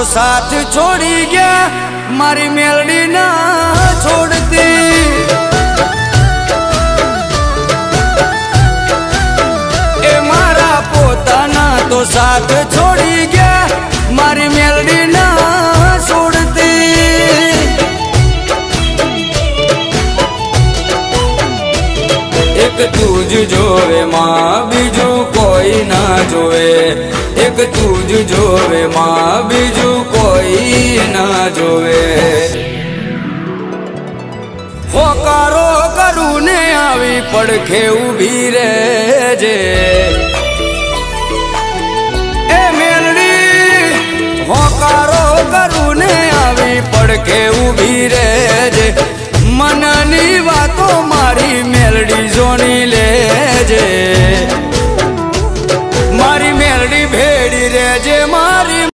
साथ छोड़ी गया मारी मेलडी ना छोड़ती ए मारा पोताना तो साथ छोड़ी गया मारी मेलडी ना छोड़ती एक तुझ जोवे मां बीजू कोई ना जोवे एक तुझ जोवे मां बीजू कोई ना जोवे होकारो करू ने आवी पड़खे उभी रेजे ए मेलडी होकारो करू ने आवी पड़खे उभी रेजे मननी वातो मारी मेलडी जोनी लेजे।